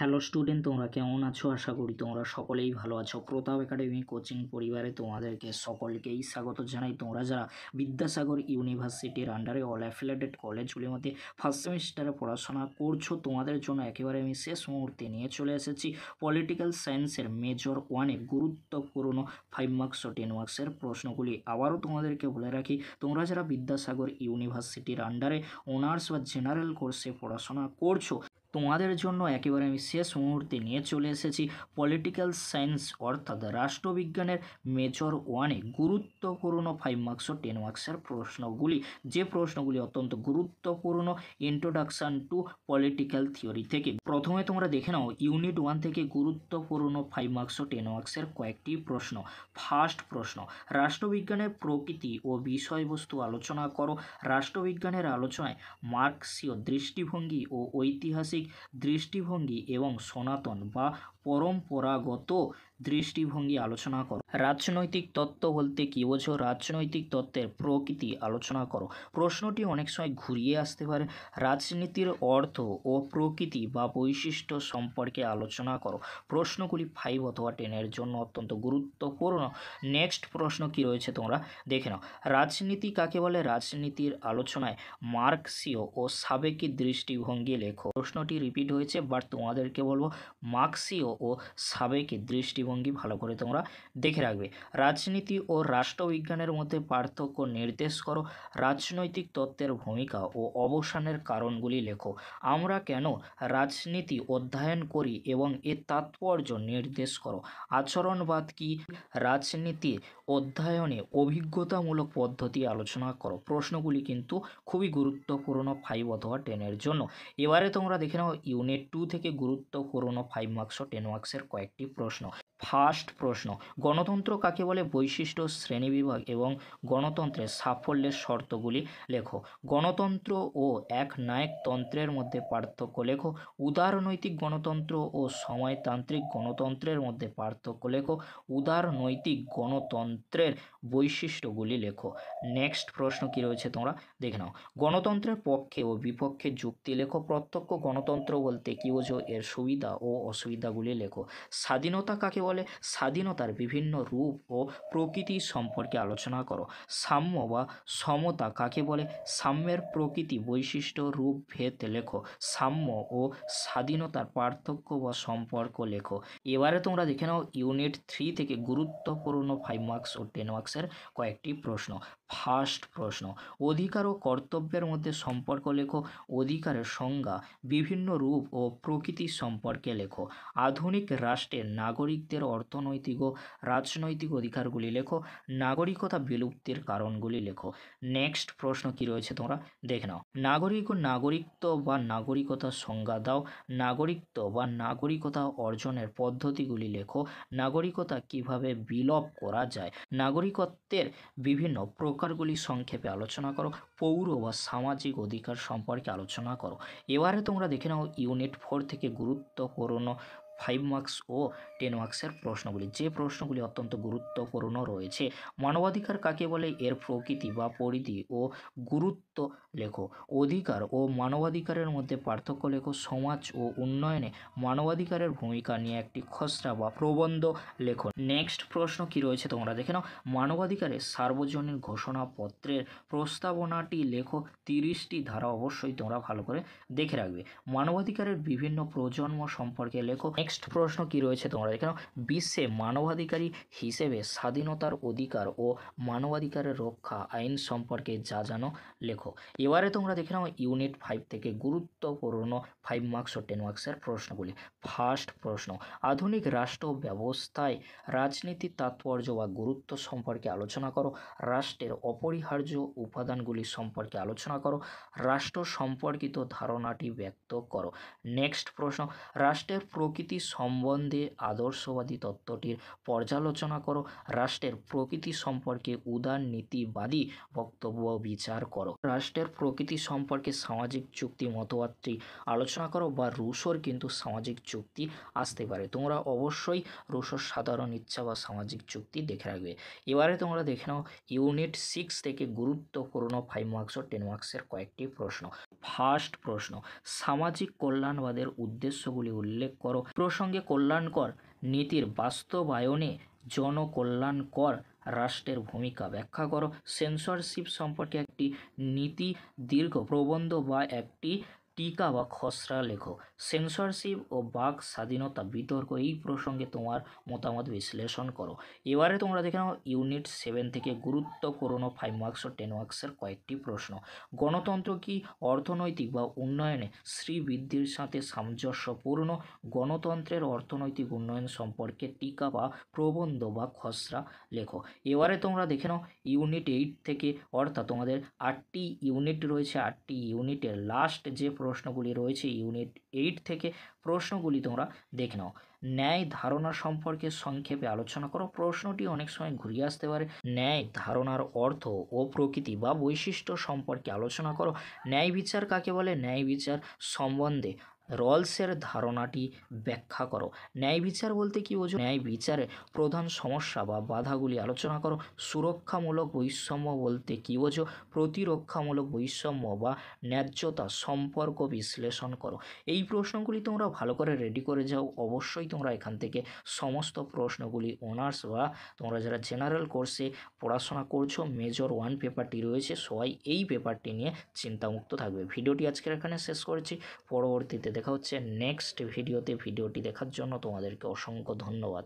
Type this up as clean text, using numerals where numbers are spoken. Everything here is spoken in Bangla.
হ্যালো স্টুডেন্ট, তোমরা কেমন আছো? আশা করি তোমরা সকলেই ভালো আছো। প্রতাপ একাডেমি কোচিং পরিবারে তোমাদেরকে সকলকেই স্বাগত জানাই। তোমরা যারা বিদ্যাসাগর ইউনিভার্সিটির আন্ডারে অল অ্যাফিলিয়েটেড কলেজগুলির মধ্যে ফার্স্ট সেমিস্টারে পড়াশোনা করছো, তোমাদের জন্য একেবারে আমি শেষ মুহূর্তে নিয়ে চলে এসেছি পলিটিক্যাল সায়েন্সের মেজর ওয়ানে গুরুত্বপূর্ণ 5 মার্কস ও 10 মার্কসের প্রশ্নগুলি। আবারও তোমাদেরকে বলে রাখি, তোমরা যারা বিদ্যাসাগর ইউনিভার্সিটির আন্ডারে অনার্স বা জেনারেল কোর্সে পড়াশোনা করছো, তোমাদের জন্য একেবারে আমি শেষ মুহূর্তে নিয়ে চলে এসেছি পলিটিক্যাল সায়েন্স অর্থাৎ রাষ্ট্রবিজ্ঞানের মেজর ওয়ানে গুরুত্বপূর্ণ 5 মার্কস ও 10 মার্কসের প্রশ্নগুলি, যে প্রশ্নগুলি অত্যন্ত গুরুত্বপূর্ণ ইন্ট্রোডাকশান টু পলিটিক্যাল থিওরি থেকে। প্রথমে তোমরা দেখে নাও ইউনিট 1 থেকে গুরুত্বপূর্ণ 5 মার্কস ও 10 মার্কসের কয়েকটি প্রশ্ন। ফার্স্ট প্রশ্ন, রাষ্ট্রবিজ্ঞানের প্রকৃতি ও বিষয়বস্তু আলোচনা করো। রাষ্ট্রবিজ্ঞানের আলোচনায় মার্ক্সীয় দৃষ্টিভঙ্গি ও ঐতিহাসিক দৃষ্টিভঙ্গি এবং সনাতন বা পরম্পরাগত দৃষ্টিভঙ্গি আলোচনা করো। রাজনৈতিক তত্ত্ব বলতে কী বোঝো? রাজনৈতিক তত্ত্বের প্রকৃতি আলোচনা করো। প্রশ্নটি অনেক সময় ঘুরিয়ে আসতে পারে। রাজনীতির অর্থ ও প্রকৃতি বা বৈশিষ্ট্য সম্পর্কে আলোচনা করো। প্রশ্নগুলি 5 অথবা 10 জন্য অত্যন্ত গুরুত্বপূর্ণ। নেক্সট প্রশ্ন কি রয়েছে তোমরা দেখে নাও। রাজনীতি কাকে বলে? রাজনীতির আলোচনায় মার্ক্সীয় ও সাবেকি দৃষ্টিভঙ্গি লেখো। প্রশ্নটি রিপিট হয়েছে, বাট তোমাদেরকে বলবো মার্ক্সীয় ও সাবেকি দৃষ্টিভঙ্গি ভালো করে তোমরা দেখে রাখবে। রাজনীতি ও রাষ্ট্রবিজ্ঞানের মধ্যে পার্থক্য নির্দেশ করো। রাজনৈতিক তত্ত্বের ভূমিকা ও অবসানের কারণগুলি লেখো। আমরা কেন রাজনীতি অধ্যয়ন করি এবং এর তাৎপর্য নির্দেশ করো। আচরণবাদ কি? রাজনীতি অধ্যয়নে অভিজ্ঞতামূলক পদ্ধতি আলোচনা করো। প্রশ্নগুলি কিন্তু খুবই গুরুত্বপূর্ণ 5 অথবা 10 জন্য। এবারে তোমরা দেখে নাও ইউনিট 2 থেকে গুরুত্বপূর্ণ 5 মার্কস ও 10 মার্কসের কয়েকটি প্রশ্ন। ফার্স্ট প্রশ্ন, গণতন্ত্র কাকে বলে? বৈশিষ্ট্য, শ্রেণীবিভাগ এবং গণতন্ত্রের সাফল্যের শর্তগুলি লেখো। গণতন্ত্র ও একনায়কতন্ত্রের মধ্যে পার্থক্য লেখো। উদারনৈতিক গণতন্ত্র ও সময়তান্ত্রিক গণতন্ত্রের মধ্যে পার্থক্য লেখো। উদারনৈতিক গণতন্ত্রের বৈশিষ্ট্যগুলি লেখো। নেক্সট প্রশ্ন কি রয়েছে তোমরা দেখে নাও। গণতন্ত্রের পক্ষে ও বিপক্ষে যুক্তি লেখো। প্রত্যক্ষ গণতন্ত্র বলতে কী বোঝো? এর সুবিধা ও অসুবিধাগুলি লেখো। স্বাধীনতা কাকে বলে? স্বাধীনতার বিভিন্ন রূপ ও প্রকৃতি সম্পর্কে আলোচনা করো। সাম্য বা সমতা কাকে বলে? সাম্যের প্রকৃতি, বৈশিষ্ট্য, রূপ, ভেদ লেখো। সাম্য ও স্বাধীনতার পার্থক্য বা সম্পর্ক লেখো। এবারে তোমরা দেখে নাও ইউনিট 3 থেকে গুরুত্বপূর্ণ 5 মার্কস ও 10 মার্কসের কয়েকটি প্রশ্ন। ফার্স্ট প্রশ্ন, অধিকার ও কর্তব্যের মধ্যে সম্পর্ক লেখো। অধিকারের সংজ্ঞা, বিভিন্ন রূপ ও প্রকৃতি সম্পর্কে লেখো। আধুনিক রাষ্ট্রের নাগরিকদের অর্থনৈতিক ও রাজনৈতিক অধিকারগুলি লেখো। নাগরিকতা বিলুপ্তির কারণগুলি লেখো। নেক্সট প্রশ্ন কি রয়েছে তোমরা দেখে নাও। নাগরিক ও নাগরিকত্ব বা নাগরিকতার সংজ্ঞা দাও। নাগরিকত্ব বা নাগরিকতা অর্জনের পদ্ধতিগুলি লেখো। নাগরিকতা কিভাবে বিলোপ করা যায়। নাগরিকত্বের বিভিন্ন প্রকারগুলি সংক্ষেপে আলোচনা করো। পৌর বা সামাজিক অধিকার সম্পর্কে আলোচনা করো। এবারে তোমরা দেখে নাও ইউনিট 4 থেকে গুরুত্বপূর্ণ 5 মার্কস ও 10 মার্কসের প্রশ্নগুলি, যে প্রশ্নগুলি অত্যন্ত গুরুত্বপূর্ণ রয়েছে। মানবাধিকার কাকে বলে? এর প্রকৃতি বা পরিধি ও গুরুত্ব লেখো। অধিকার ও মানবাধিকারের মধ্যে পার্থক্য লেখো। সমাজ ও উন্নয়নে মানবাধিকারের ভূমিকা নিয়ে একটি খসড়া বা প্রবন্ধ লেখো। নেক্সট প্রশ্ন কি রয়েছে তোমরা দেখে নাও। মানবাধিকারের সার্বজনীন ঘোষণাপত্রের প্রস্তাবনাটি লেখো। 30টি ধারা অবশ্যই তোমরা ভালো করে দেখে রাখবে। মানবাধিকারের বিভিন্ন প্রজন্ম সম্পর্কে লেখো। নেক্সট প্রশ্ন কি রয়েছে তোমরা দেখে নাও। বিশ্বে মানবাধিকারী হিসেবে স্বাধীনতার অধিকার ও মানবাধিকারের রক্ষা আইন সম্পর্কে যা জানো লেখো। এবারে তোমরা দেখে নাও ইউনিট 5 থেকে গুরুত্বপূর্ণ 5 মার্কস ও 10 মার্কসের প্রশ্নগুলি। ফার্স্ট প্রশ্ন, আধুনিক রাষ্ট্র ব্যবস্থায় রাজনীতির তাৎপর্য বা গুরুত্ব সম্পর্কে আলোচনা করো। রাষ্ট্রের অপরিহার্য উপাদানগুলি সম্পর্কে আলোচনা করো। রাষ্ট্র সম্পর্কিত ধারণাটি ব্যক্ত করো। নেক্সট প্রশ্ন, রাষ্ট্রের প্রকৃতি সম্বন্ধে আদর্শবাদী তত্ত্বটির পর্যালোচনা করো। রাষ্ট্রের প্রকৃতি সম্পর্কে উদারনীতিবাদী বক্তব্য বিচার করো। রাষ্ট্রের প্রকৃতি সম্পর্কে সামাজিক চুক্তি মতবাদটি আলোচনা করো, বা রুশোর কিন্তু সামাজিক চুক্তি আসতে পারে। তোমরা অবশ্যই রুশোর সাধারণ ইচ্ছা বা সামাজিক চুক্তি দেখে রাখবে। এবারে তোমরা দেখে নাও ইউনিট 6 থেকে গুরুত্বপূর্ণ 5 মার্কস ও 10 মার্কসের কয়েকটি প্রশ্ন। ফার্স্ট প্রশ্ন, সামাজিক কল্যাণবাদের উদ্দেশ্যগুলি উল্লেখ করো। প্রসঙ্গে কল্যাণকর নীতির বাস্তবায়নে জনকল্যাণকর রাষ্ট্রের ভূমিকা ব্যাখ্যা করো। সেন্সরশিপ সম্পর্কে একটি নীতি দীর্ঘ প্রবন্ধ বা একটি টিকা বা খসড়া লেখো। সেন্সরশিপ ও বাক স্বাধীনতা বিতর্ক, এই প্রসঙ্গে তোমার মতামত বিশ্লেষণ করো। এবারে তোমরা দেখে নাও ইউনিট 7 থেকে গুরুত্বপূর্ণ 5 মার্কস ও 10 মার্কসের কয়েকটি প্রশ্ন। গণতন্ত্র কি অর্থনৈতিক বা উন্নয়নে শ্রীবৃদ্ধির সাথে সামঞ্জস্যপূর্ণ? গণতন্ত্রের অর্থনৈতিক উন্নয়ন সম্পর্কে টিকা বা প্রবন্ধ বা খসড়া লেখো। এবারে তোমরা দেখে নাও ইউনিট 8 থেকে, অর্থাৎ তোমাদের 8টি ইউনিট রয়েছে, 8টি ইউনিটের লাস্ট যে প্রশ্নগুলি রয়েছে ইউনিট 8 থেকে প্রশ্নগুলি তোমরা দেখে নাও। ন্যায় ধারণা সম্পর্কে সংক্ষেপে আলোচনা করো। প্রশ্নটি অনেক সময় ঘুরিয়ে আসতে পারে। ন্যায় ধারণার অর্থ ও প্রকৃতি বা বৈশিষ্ট্য সম্পর্কে আলোচনা করো। ন্যায় বিচার কাকে বলে? ন্যায় বিচার সম্বন্ধে রলসের ধারণাটি ব্যাখ্যা করো। ন্যায় বিচার বলতে কী বোঝো? ন্যায় বিচারে প্রধান সমস্যা বা বাধাগুলি আলোচনা করো। সুরক্ষামূলক বৈষম্য বলতে কী বোঝো? প্রতিরক্ষামূলক বৈষম্য বা ন্যায্যতা সম্পর্ক বিশ্লেষণ করো। এই প্রশ্নগুলি তোমরা ভালো করে রেডি করে যাও। অবশ্যই তোমরা এখান থেকে সমস্ত প্রশ্নগুলি অনার্স বা তোমরা যারা জেনারেল কোর্সে পড়াশোনা করছো, মেজর 1 পেপারটি রয়েছে, সবাই এই পেপারটি নিয়ে চিন্তামুক্ত থাকবে। ভিডিওটি আজকের এখানে শেষ করেছি। পরবর্তীতে দেখা হচ্ছে নেক্সট ভিডিওতে। ভিডিওটি দেখার জন্য তোমাদেরকে অসংখ্য ধন্যবাদ।